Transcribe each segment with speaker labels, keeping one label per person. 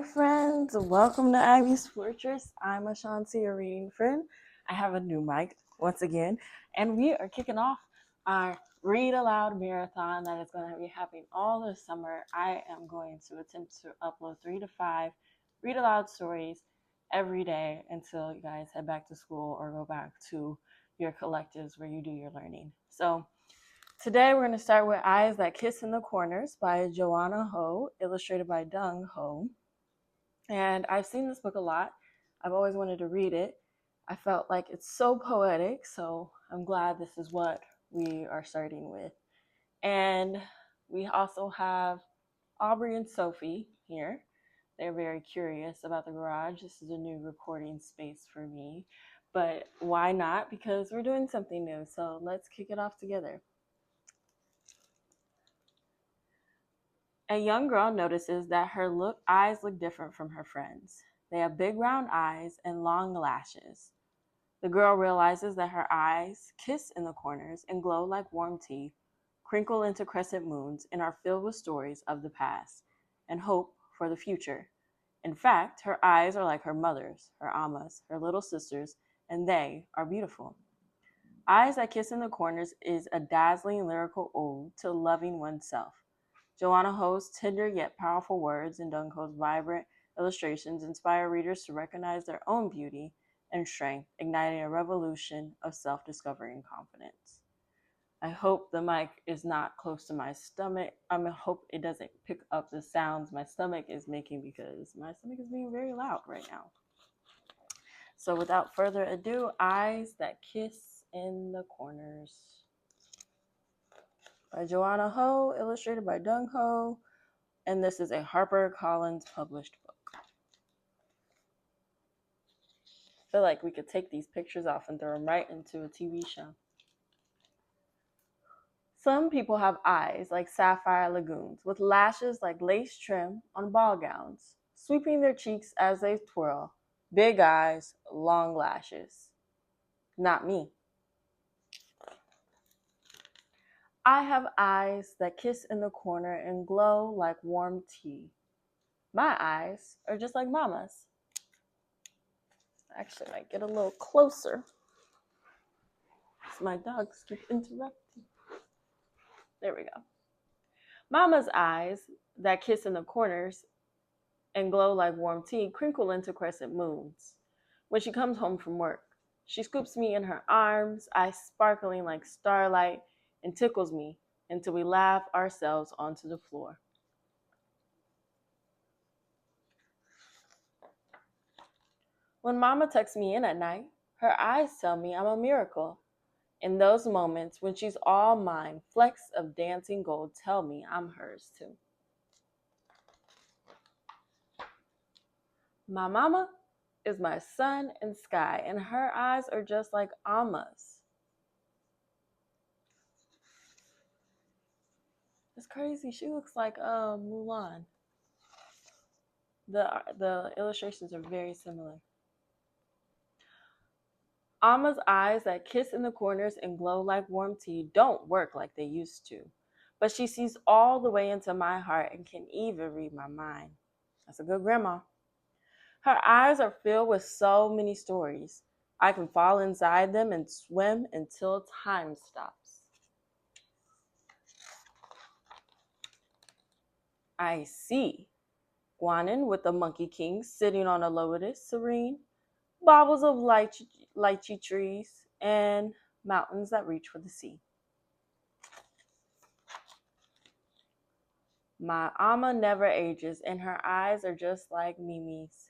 Speaker 1: Hi friends, welcome to Abby's Fortress. I'm Ashanti, your reading friend. I have a new mic once again, and we are kicking off our Read-Aloud Marathon that is going to be happening all this summer. I am going to attempt to upload 3 to 5 read-aloud stories every day until you guys head back to school or go back to your collectives where you do your learning. So today we're going to start with Eyes That Kiss in the Corners by Joanna Ho, illustrated by Dung Ho. And I've seen this book a lot. I've always wanted to read it. I felt like it's so poetic, so I'm glad this is what we are starting with. And we also have Aubrey and Sophie here. They're very curious about the garage. This is a new recording space for me. But why not? Because we're doing something new. So let's kick it off together. A young girl notices that her eyes look different from her friends. They have big round eyes and long lashes. The girl realizes that her eyes kiss in the corners and glow like warm tea, crinkle into crescent moons, and are filled with stories of the past and hope for the future. In fact, her eyes are like her mother's, her Amma's, her little sisters, and they are beautiful. Eyes That Kiss in the Corners is a dazzling lyrical ode to loving oneself. Joanna Ho's tender yet powerful words and Dung Ho's vibrant illustrations inspire readers to recognize their own beauty and strength, igniting a revolution of self-discovery and confidence. I hope the mic is not close to my stomach. I hope it doesn't pick up the sounds my stomach is making because my stomach is being very loud right now. So without further ado, Eyes That Kiss in the Corners by Joanna Ho, illustrated by Dung Ho, and this is a HarperCollins published book. I feel like we could take these pictures off and throw them right into a TV show. Some people have eyes like sapphire lagoons, with lashes like lace trim on ball gowns, sweeping their cheeks as they twirl. Big eyes, long lashes. Not me. I have eyes that kiss in the corner and glow like warm tea. My eyes are just like Mama's. Actually, I might get a little closer. My dogs keep interrupting. There we go. Mama's eyes that kiss in the corners and glow like warm tea crinkle into crescent moons. When she comes home from work, she scoops me in her arms, eyes sparkling like starlight, and tickles me until we laugh ourselves onto the floor. When Mama tucks me in at night, her eyes tell me I'm a miracle. In those moments when she's all mine, flecks of dancing gold tell me I'm hers too. My mama is my sun and sky, and her eyes are just like Amma's. It's crazy. She looks like Mulan. The illustrations are very similar. Amma's eyes that kiss in the corners and glow like warm tea don't work like they used to. But she sees all the way into my heart and can even read my mind. That's a good grandma. Her eyes are filled with so many stories. I can fall inside them and swim until time stops. I see Guanin with the monkey king sitting on a lotus serene, baubles of lychee trees, and mountains that reach for the sea. My Amma never ages, and her eyes are just like Mimi's.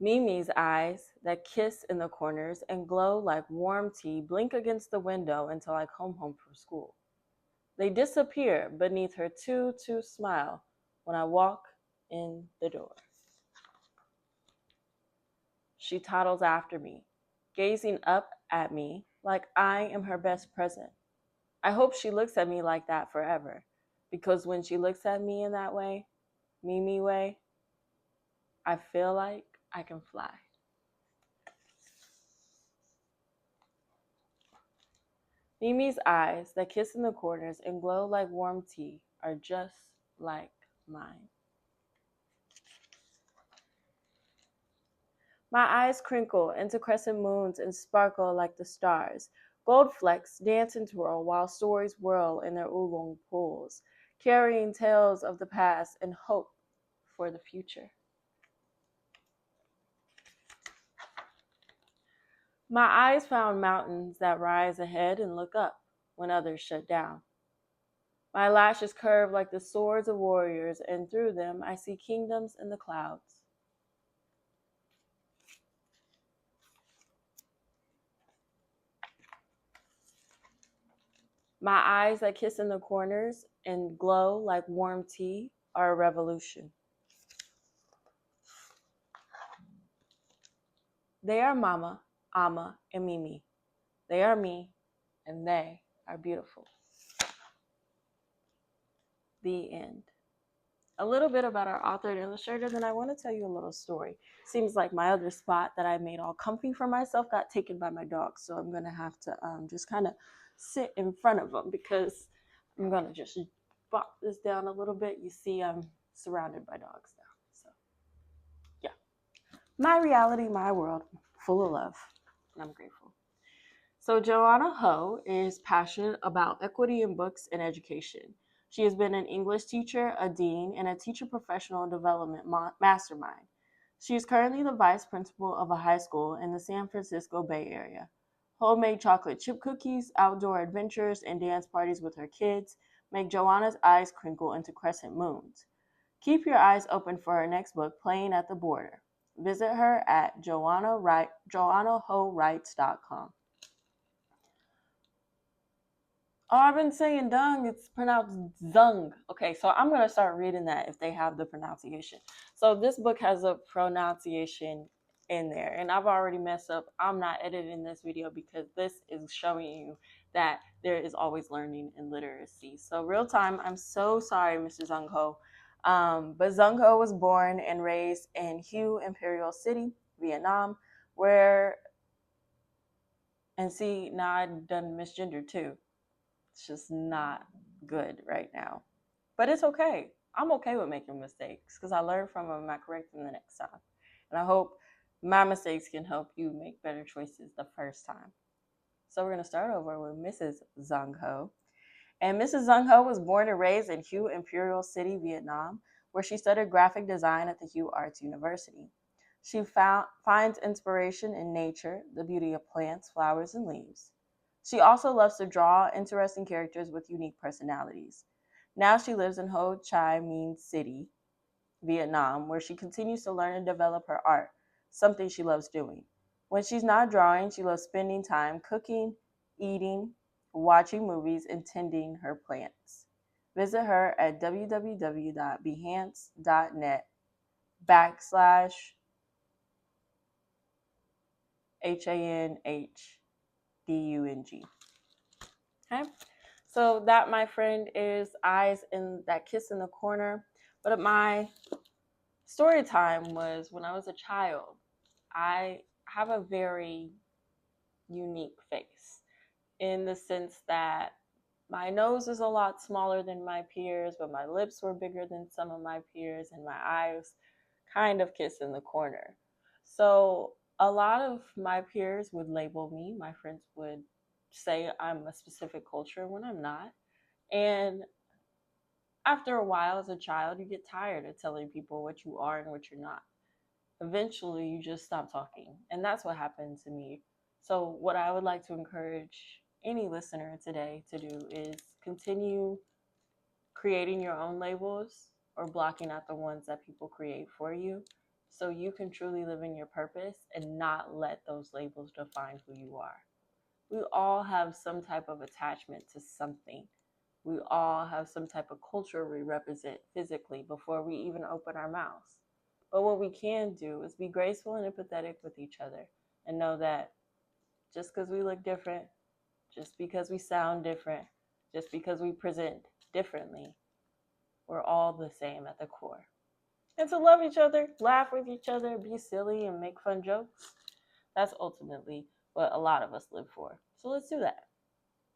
Speaker 1: Mimi's eyes that kiss in the corners and glow like warm tea blink against the window until I come home from school. They disappear beneath her too smile when I walk in the door. She toddles after me, gazing up at me like I am her best present. I hope she looks at me like that forever, because when she looks at me in that way, Mimi way, I feel like I can fly. Mimi's eyes that kiss in the corners and glow like warm tea are just like mine. My eyes crinkle into crescent moons and sparkle like the stars. Gold flecks dance and twirl while stories whirl in their oolong pools, carrying tales of the past and hope for the future. My eyes found mountains that rise ahead and look up when others shut down. My lashes curve like the swords of warriors, and through them I see kingdoms in the clouds. My eyes that kiss in the corners and glow like warm tea are a revolution. They are Mama, Amma, and Mimi. They are me, and they are beautiful. The end. A little bit about our author and illustrator, then I want to tell you a little story. Seems like my other spot that I made all comfy for myself got taken by my dog, so I'm going to have to just kind of sit in front of him because I'm going to just bop this down a little bit. You see, I'm surrounded by dogs now. So, yeah. My reality, my world, full of love, and I'm grateful. So, Joanna Ho is passionate about equity in books and education. She has been an English teacher, a dean, and a teacher professional development mastermind. She is currently the vice principal of a high school in the San Francisco Bay Area. Homemade chocolate chip cookies, outdoor adventures, and dance parties with her kids make Joanna's eyes crinkle into crescent moons. Keep your eyes open for her next book, Playing at the Border. Visit her at joannahowrites.com. Oh, I've been saying dung. It's pronounced zung. Okay, so I'm going to start reading that if they have the pronunciation. So this book has a pronunciation in there, and I've already messed up. I'm not editing this video because this is showing you that there is always learning in literacy. So real time, I'm so sorry, Mr. Zung Ho. But Zung Ho was born and raised in Hue Imperial City, Vietnam, where, and see, now I've done misgender too. It's just not good right now. But it's okay. I'm okay with making mistakes because I learn from them and I correct them the next time. And I hope my mistakes can help you make better choices the first time. So we're going to start over with Mrs. Zung Ho. And Mrs. Zung Ho was born and raised in Hue Imperial City, Vietnam, where she studied graphic design at the Hue Arts University. She finds inspiration in nature, the beauty of plants, flowers, and leaves. She also loves to draw interesting characters with unique personalities. Now she lives in Ho Chi Minh City, Vietnam, where she continues to learn and develop her art, something she loves doing. When she's not drawing, she loves spending time cooking, eating, watching movies, and tending her plants. Visit her at www.behance.net/HANHDUNG. Okay, so that, my friend, is Eyes in That Kiss in the Corner. But my story time was when I was a child. I have a very unique face in the sense that my nose is a lot smaller than my peers, but my lips were bigger than some of my peers, and my eyes kind of kiss in the corner. So a lot of my peers would label me, my friends would say I'm a specific culture when I'm not. And after a while, as a child, you get tired of telling people what you are and what you're not. Eventually, you just stop talking. And that's what happened to me. So, what I would like to encourage any listener today to do is continue creating your own labels or blocking out the ones that people create for you so you can truly live in your purpose and not let those labels define who you are. We all have some type of attachment to something. We all have some type of culture we represent physically before we even open our mouths. But what we can do is be graceful and empathetic with each other and know that just because we look different, just because we sound different, just because we present differently, we're all the same at the core. And to love each other, laugh with each other, be silly, and make fun jokes, that's ultimately what a lot of us live for. So let's do that.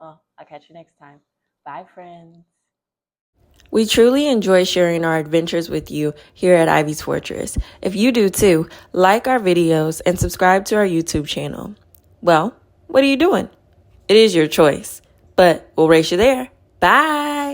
Speaker 1: Well, I'll catch you next time. Bye, friends. We truly enjoy sharing our adventures with you here at Ivy's Fortress. If you do too, like our videos and subscribe to our YouTube channel. Well, what are you doing? It is your choice, but we'll race you there. Bye!